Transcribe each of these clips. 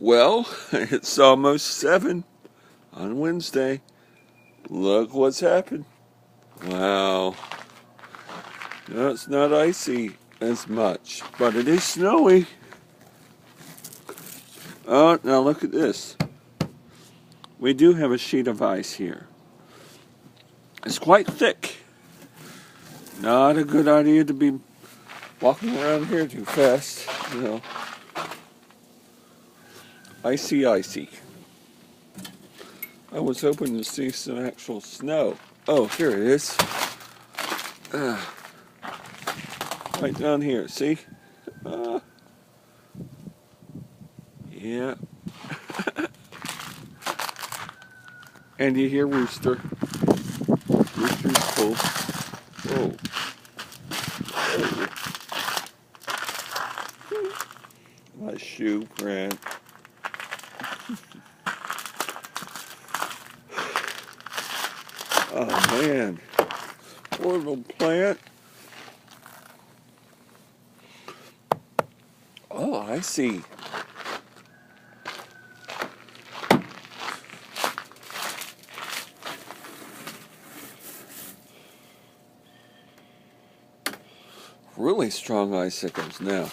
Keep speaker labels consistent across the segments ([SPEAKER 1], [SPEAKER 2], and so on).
[SPEAKER 1] Well, it's almost 7 on Wednesday. Look what's happened. Wow. No, it's not icy as much, but it is snowy. Oh, now look at this. We do have a sheet of ice here. It's quite thick. Not a good idea to be walking around here too fast, you know. Icy, icy. I was hoping to see some actual snow. Oh, here it is. Right down here, see? Yeah. And you hear Rooster. Rooster's full. Whoa. Oh. My shoe print. Oh man. Poor little plant. Oh, I see. Really strong icicles now.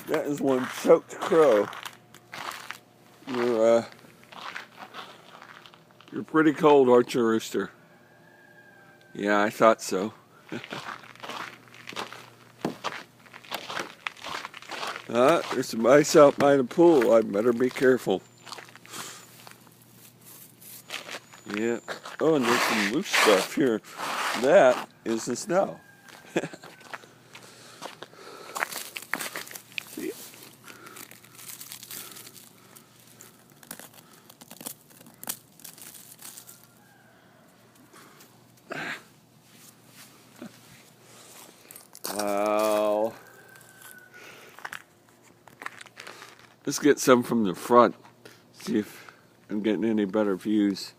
[SPEAKER 1] That is one choked crow. You're pretty cold, aren't you, Rooster? Yeah, I thought so. There's some ice out by the pool. I better be careful. Yeah. Oh, and there's some loose stuff here. That is the snow. See? Wow. Let's get some from the front. See if I'm getting any better views.